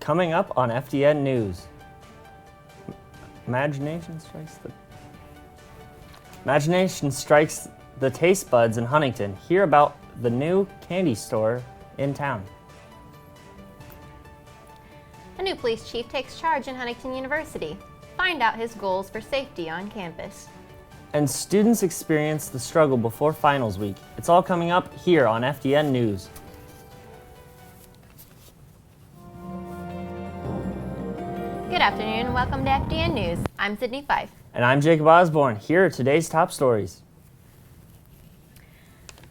Coming up on FDN News. Imagination strikes the taste buds in Huntington. Hear about the new candy store in town. A new police chief takes charge in Huntington University. Find out his goals for safety on campus. And students experience the struggle before finals week. It's all coming up here on FDN News. Good afternoon and welcome to FDN News. I'm Sydney Fife. And I'm Jacob Osborne. Here are today's top stories.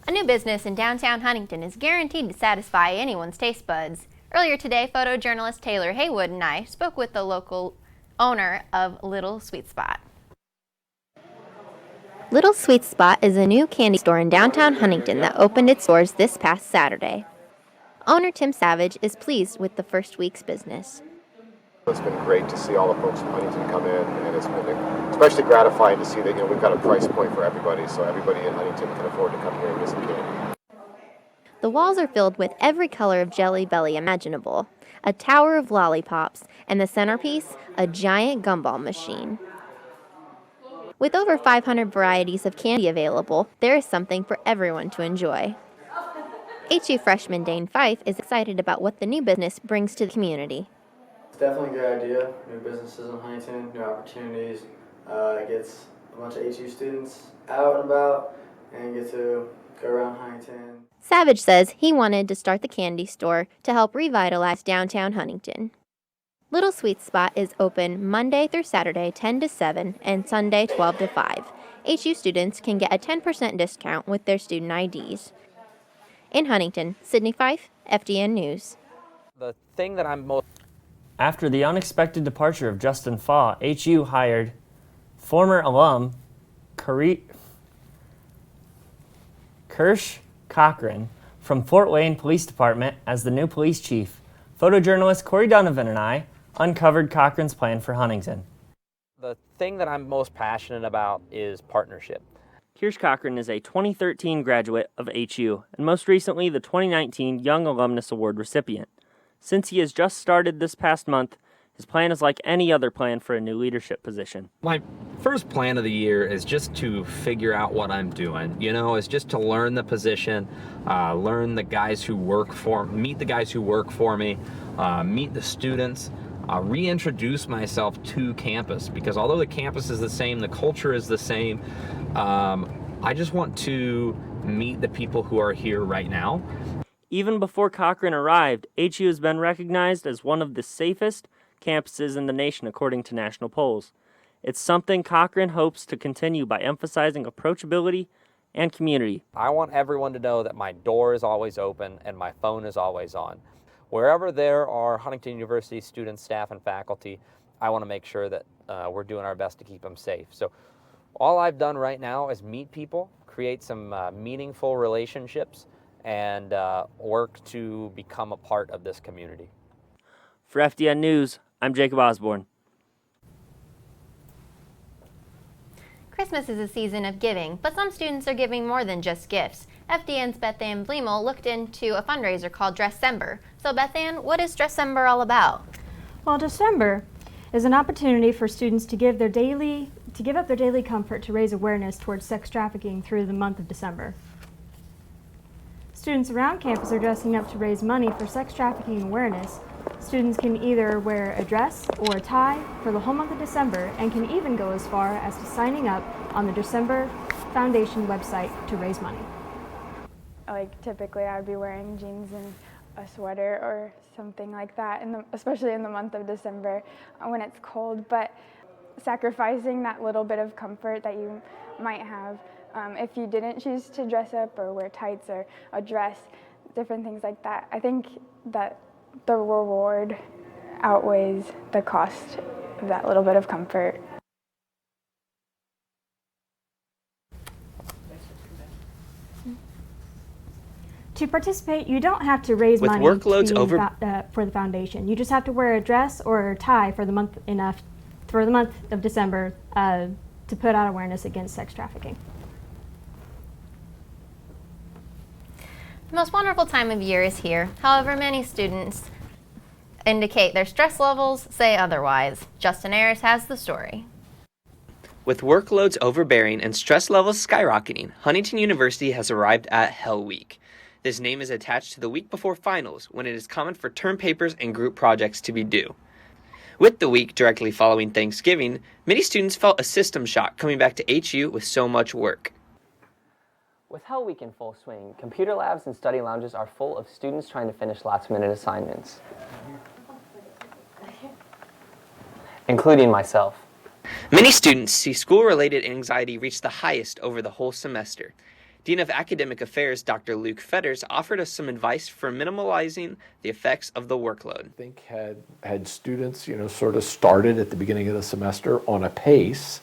A new business in downtown Huntington is guaranteed to satisfy anyone's taste buds. Earlier today, photojournalist Taylor Haywood and I spoke with the local owner of Little Sweet Spot. Little Sweet Spot is a new candy store in downtown Huntington that opened its doors this past Saturday. Owner Tim Savage is pleased with the first week's business. It's been great to see all the folks from Huntington come in, and it's been especially gratifying to see that we've got a price point for everybody, so everybody in Huntington can afford to come here and get some candy. The walls are filled with every color of Jelly Belly imaginable, a tower of lollipops, and the centerpiece, a giant gumball machine. With over 500 varieties of candy available, there is something for everyone to enjoy. HU freshman Dane Fife is excited about what the new business brings to the community. It's definitely a good idea. New businesses in Huntington, new opportunities. It gets a bunch of HU students out and about and get to go around Huntington. Savage says he wanted to start the candy store to help revitalize downtown Huntington. Little Sweet Spot is open Monday through Saturday 10 to 7 and Sunday 12 to 5. HU students can get a 10% discount with their student IDs. In Huntington, Sydney Fife, FDN News. The thing that I'm most... After the unexpected departure of Justin Faw, HU hired former alum Kirsch Cochran from Fort Wayne Police Department as the new police chief. Photojournalist Corey Donovan and I uncovered Cochran's plan for Huntington. The thing that I'm most passionate about is partnership. Kirsch Cochran is a 2013 graduate of HU and most recently the 2019 Young Alumnus Award recipient. Since he has just started this past month, his plan is like any other plan for a new leadership position. My first plan of the year is just to figure out what I'm doing. It's just to learn the position, learn the guys who work for me, meet the guys who work for me, meet the students, reintroduce myself to campus, because although the campus is the same, the culture is the same, I just want to meet the people who are here right now. Even before Cochran arrived, HU has been recognized as one of the safest campuses in the nation according to national polls. It's something Cochran hopes to continue by emphasizing approachability and community. I want everyone to know that my door is always open and my phone is always on. Wherever there are Huntington University students, staff, and faculty, I want to make sure that we're doing our best to keep them safe. So all I've done right now is meet people, create some meaningful relationships, and work to become a part of this community. For FDN News, I'm Jacob Osborne. Christmas is a season of giving, but some students are giving more than just gifts. FDN's Beth Ann Bleemel looked into a fundraiser called Dressember. So Beth Ann, what is Dressember all about? Well, December is an opportunity for students to give up their daily comfort to raise awareness towards sex trafficking through the month of December. Students around campus are dressing up to raise money for sex trafficking awareness. Students can either wear a dress or a tie for the whole month of December and can even go as far as to signing up on the December Foundation website to raise money. Typically I would be wearing jeans and a sweater or something like that, especially in the month of December when it's cold, but sacrificing that little bit of comfort that you might have if you didn't choose to dress up or wear tights or a dress, different things like that. I think that the reward outweighs the cost of that little bit of comfort. To participate, you don't have to raise money for the foundation. You just have to wear a dress or a tie for the month of December to put out awareness against sex trafficking. The most wonderful time of year is here. However, many students indicate their stress levels say otherwise. Justin Ayers has the story. With workloads overbearing and stress levels skyrocketing, Huntington University has arrived at Hell Week. This name is attached to the week before finals, when it is common for term papers and group projects to be due. With the week directly following Thanksgiving, many students felt a system shock coming back to HU with so much work. With Hell Week in full swing, computer labs and study lounges are full of students trying to finish last-minute assignments, including myself. Many students see school-related anxiety reach the highest over the whole semester. Dean of Academic Affairs Dr. Luke Fetters offered us some advice for minimalizing the effects of the workload. I think had students, sort of started at the beginning of the semester on a pace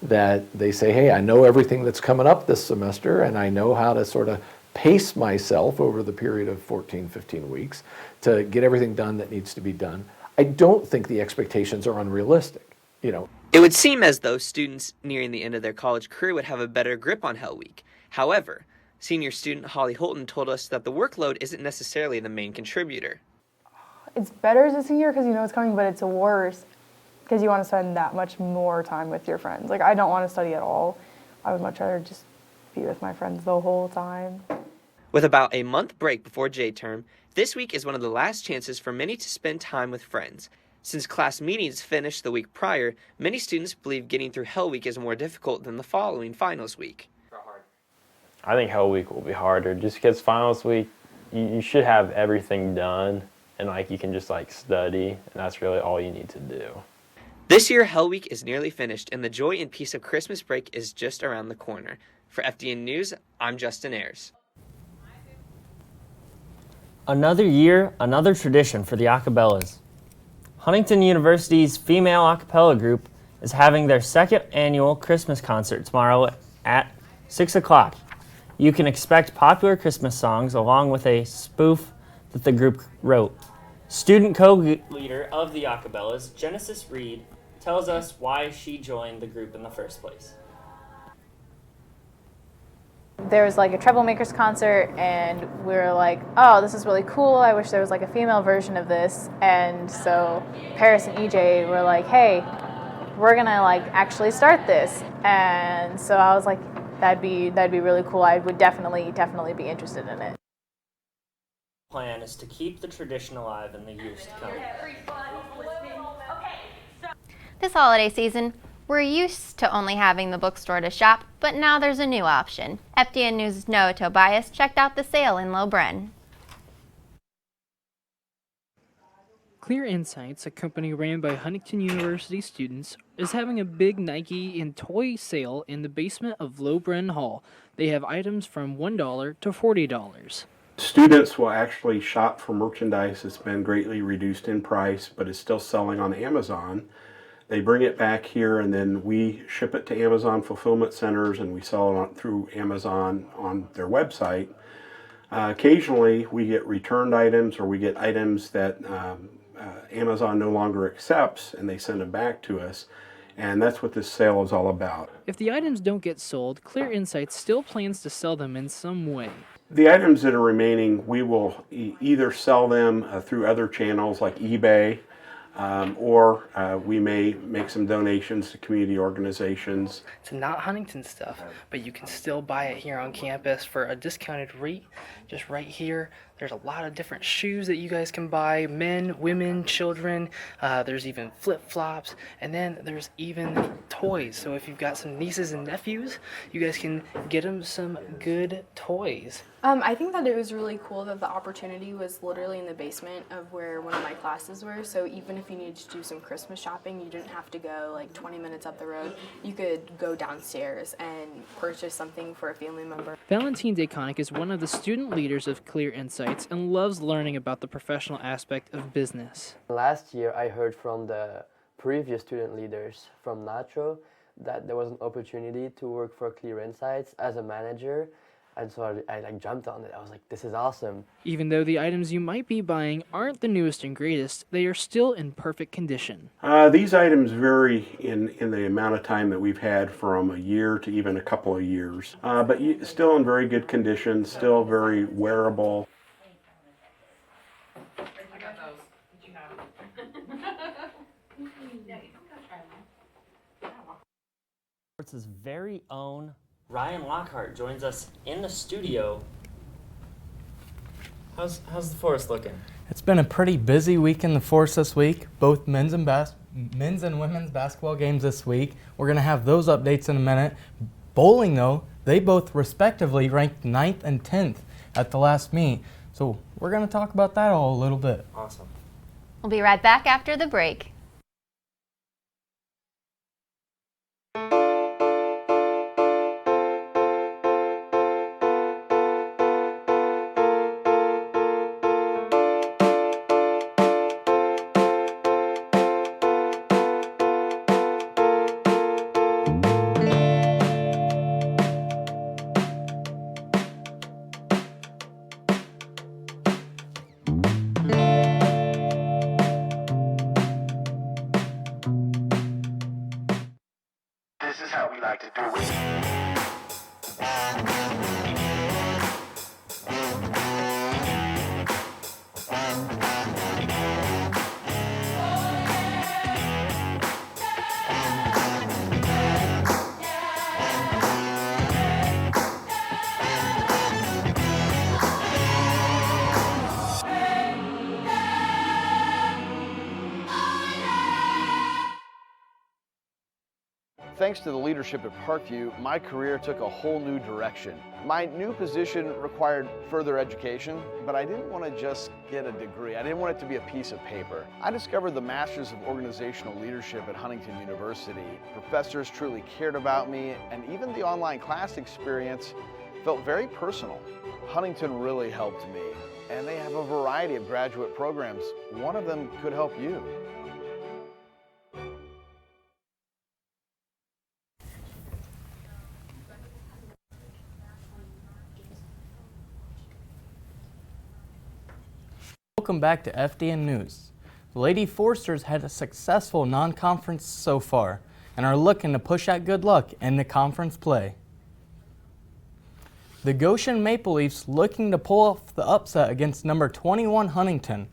that they say, hey, I know everything that's coming up this semester, and I know how to sort of pace myself over the period of 14, 15 weeks to get everything done that needs to be done. I don't think the expectations are unrealistic, It would seem as though students nearing the end of their college career would have a better grip on Hell Week. However, senior student Holly Holton told us that the workload isn't necessarily the main contributor. It's better as a senior because you know it's coming, but it's worse because you want to spend that much more time with your friends. Like, I don't want to study at all. I would much rather just be with my friends the whole time. With about a month break before J-term, this week is one of the last chances for many to spend time with friends. Since class meetings finished the week prior, many students believe getting through Hell Week is more difficult than the following finals week. I think Hell Week will be harder just because finals week, you should have everything done and you can just study, and that's really all you need to do. This year, Hell Week is nearly finished, and the joy and peace of Christmas break is just around the corner. For FDN News, I'm Justin Ayers. Another year, another tradition for the acapellas. Huntington University's female a cappella group is having their second annual Christmas concert tomorrow at 6 o'clock. You can expect popular Christmas songs along with a spoof that the group wrote. Student co-leader of the acapellas, Genesis Reed, tells us why she joined the group in the first place. There was a Troublemakers concert, and we were like, oh, this is really cool. I wish there was a female version of this. And so Paris and EJ were like, hey, we're gonna actually start this. And so I was like, that'd be really cool. I would definitely be interested in it. The plan is to keep the tradition alive in the years to come. This holiday season, we're used to only having the bookstore to shop, but now there's a new option. FDN News' Noah Tobias checked out the sale in Low Bren. Clear Insights, a company ran by Huntington University students, is having a big Nike and toy sale in the basement of Low Bren Hall. They have items from $1 to $40. Students will actually shop for merchandise that's been greatly reduced in price, but is still selling on Amazon. They bring it back here, and then we ship it to Amazon fulfillment centers, and we sell it through Amazon on their website. Occasionally, we get returned items, or we get items that Amazon no longer accepts, and they send them back to us. And that's what this sale is all about. If the items don't get sold, Clear Insights still plans to sell them in some way. The items that are remaining, we will either sell them through other channels like eBay, or we may make some donations to community organizations. It's not Huntington stuff, but you can still buy it here on campus for a discounted rate. Just right here, there's a lot of different shoes that you guys can buy, men, women, children. There's even flip-flops, and then there's even toys. So if you've got some nieces and nephews, you guys can get them some good toys. I think that it was really cool that the opportunity was literally in the basement of where one of my classes were. So even if you needed to do some Christmas shopping, you didn't have to go 20 minutes up the road. You could go downstairs and purchase something for a family member. Valentine Daconic is one of the student leaders of Clear Insights and loves learning about the professional aspect of business. Last year, I heard from the previous student leaders from Natro that there was an opportunity to work for Clear Insights as a manager. And so I jumped on it. I was like, this is awesome. Even though the items you might be buying aren't the newest and greatest, they are still in perfect condition. These items vary in the amount of time that we've had, from a year to even a couple of years. But still in very good condition, still very wearable. I got those. Did you have them? Sports' very own Ryan Lockhart joins us in the studio. How's the Forest looking? It's been a pretty busy week in the Forest this week, both men's and women's basketball games this week. We're going to have those updates in a minute. Bowling, though, they both respectively ranked 9th and 10th at the last meet. So we're going to talk about that all a little bit. Awesome. We'll be right back after the break. This is how we like to do it. Thanks to the leadership at Parkview, my career took a whole new direction. My new position required further education, but I didn't want to just get a degree. I didn't want it to be a piece of paper. I discovered the Masters of Organizational Leadership at Huntington University. Professors truly cared about me, and even the online class experience felt very personal. Huntington really helped me, and they have a variety of graduate programs. One of them could help you. Welcome back to FDN News. The Lady Foresters had a successful non-conference so far and are looking to push out good luck in the conference play. The Goshen Maple Leafs looking to pull off the upset against number 21 Huntington.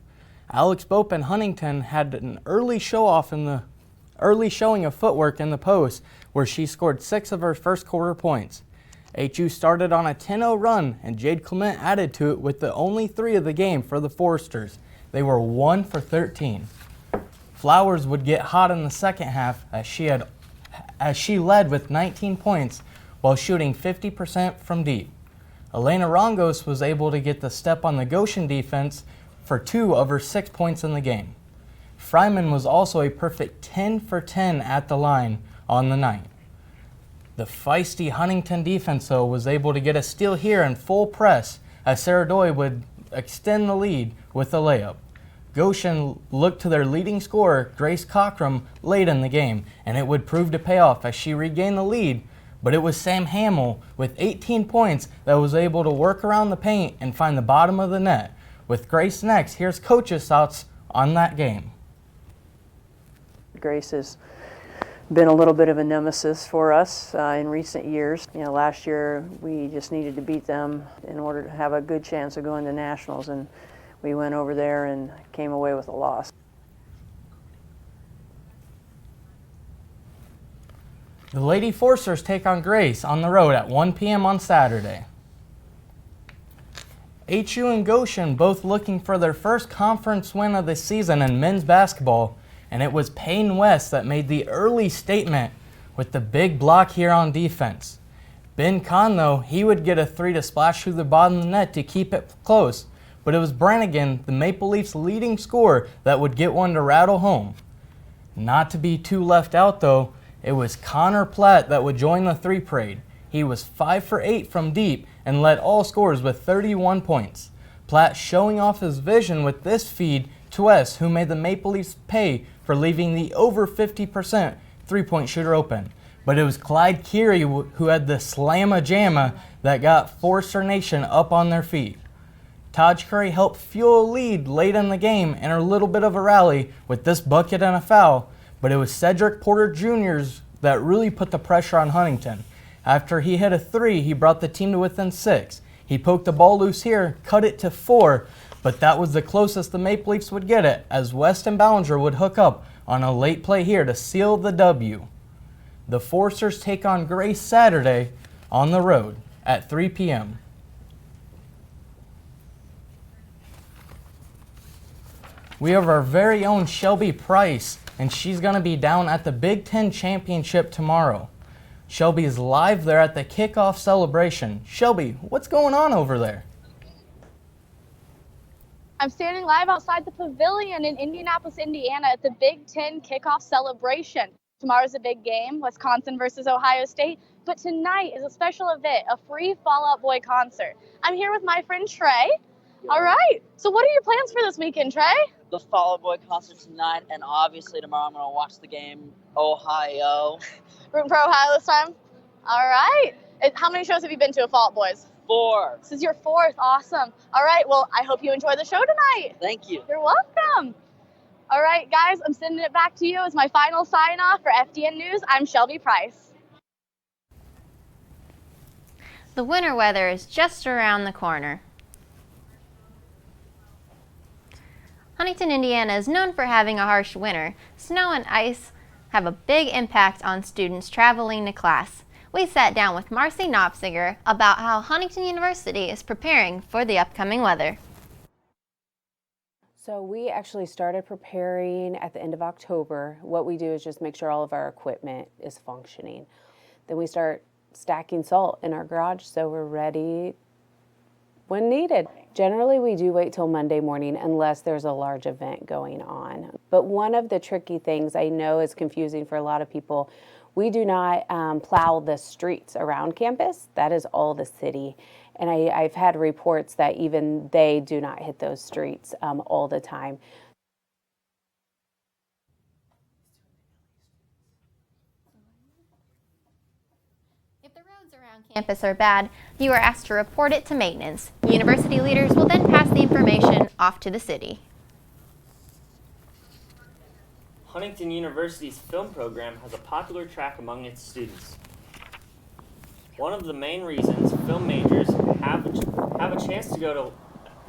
Alex Bope and Huntington had an early showing of footwork in the post where she scored 6 of her first quarter points. HU started on a 10-0 run, and Jade Clement added to it with the only 3 of the game for the Foresters. They were 1 for 13. Flowers would get hot in the second half as she led with 19 points while shooting 50% from deep. Elena Rongos was able to get the step on the Goshen defense for 2 of her 6 points in the game. Fryman was also a perfect 10 for 10 at the line on the night. The feisty Huntington defense, though, was able to get a steal here in full press as Sarah Doy would extend the lead with a layup. Goshen looked to their leading scorer, Grace Cockrum, late in the game, and it would prove to pay off as she regained the lead, but it was Sam Hamill with 18 points that was able to work around the paint and find the bottom of the net. With Grace next, here's Coach's thoughts on that game. Grace has been a little bit of a nemesis for us in recent years. You know, last year we just needed to beat them in order to have a good chance of going to nationals, and we went over there and came away with a loss. The Lady Foresters take on Grace on the road at 1 p.m. on Saturday. HU and Goshen both looking for their first conference win of the season in men's basketball, and it was Payne West that made the early statement with the big block here on defense. Ben Kahn, though, he would get a 3 to splash through the bottom of the net to keep it close, but it was Brannigan, the Maple Leafs' leading scorer, that would get one to rattle home. Not to be too left out, though, it was Connor Platt that would join the 3 parade. He was 5 for 8 from deep and led all scorers with 31 points. Platt showing off his vision with this feed to West, who made the Maple Leafs pay for leaving the over 50% three-point shooter open. But it was Clyde Keary who had the slamma-jamma that got Forester Nation up on their feet. Taj Curry helped fuel a lead late in the game and a little bit of a rally with this bucket and a foul, but it was Cedric Porter Jr.'s that really put the pressure on Huntington. After he hit a 3, he brought the team to within 6. He poked the ball loose here, cut it to 4, but that was the closest the Maple Leafs would get it, as West and Ballinger would hook up on a late play here to seal the W. The Forcers take on Grace Saturday on the road at 3 p.m. We have our very own Shelby Price, and she's going to be down at the Big Ten Championship tomorrow. Shelby is live there at the kickoff celebration. Shelby, what's going on over there? I'm standing live outside the pavilion in Indianapolis, Indiana at the Big Ten kickoff celebration. Tomorrow's a big game, Wisconsin versus Ohio State, but tonight is a special event, a free Fall Out Boy concert. I'm here with my friend Trey. All right, so what are your plans for this weekend, Trey? The Fall Out Boy concert tonight, and obviously tomorrow I'm going to watch the game, Ohio. Rooting for Ohio this time? All right. How many shows have you been to of Fall Out Boys? 4. This is your 4th. Awesome. All right. Well, I hope you enjoy the show tonight. Thank you. You're welcome. All right, guys, I'm sending it back to you as my final sign-off for FDN News. I'm Shelby Price. The winter weather is just around the corner. Huntington, Indiana is known for having a harsh winter. Snow and ice have a big impact on students traveling to class. We sat down with Marcy Knopsiger about how Huntington University is preparing for the upcoming weather. So we actually started preparing at the end of October. What we do is just make sure all of our equipment is functioning. Then we start stacking salt in our garage so we're ready when needed. Generally, we do wait till Monday morning unless there's a large event going on. But one of the tricky things I know is confusing for a lot of people, we do not plow the streets around campus. That is all the city. And I've had reports that even they do not hit those streets all the time. If the roads around campus are bad, you are asked to report it to maintenance. University leaders will then pass the information off to the city. Huntington University's film program has a popular track among its students. One of the main reasons film majors have a chance to go to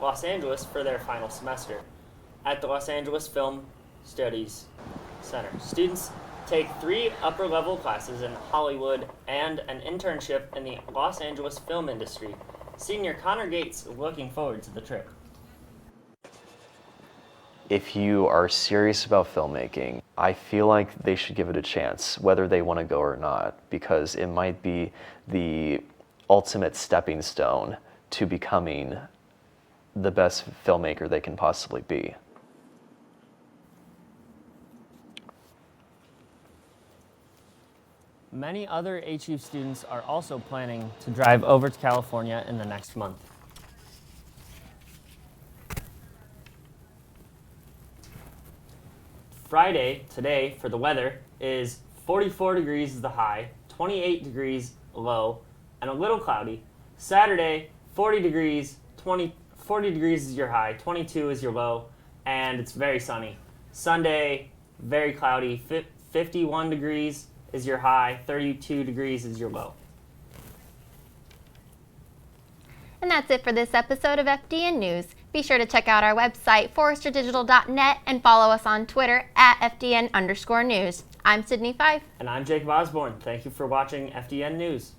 Los Angeles for their final semester at the Los Angeles Film Studies Center. Students take 3 upper-level classes in Hollywood and an internship in the Los Angeles film industry. Senior Connor Gates is looking forward to the trip. If you are serious about filmmaking, I feel like they should give it a chance, whether they want to go or not, because it might be the ultimate stepping stone to becoming the best filmmaker they can possibly be. Many other HU students are also planning to drive over to California in the next month. Friday, today, for the weather, is 44 degrees is the high, 28 degrees low, and a little cloudy. Saturday, 40 degrees is your high, 22 is your low, and it's very sunny. Sunday, very cloudy, 51 degrees is your high, 32 degrees is your low. And that's it for this episode of FDN News. Be sure to check out our website, forresterdigital.net, and follow us on Twitter at FDN_news. I'm Sydney Fife. And I'm Jacob Osborne. Thank you for watching FDN News.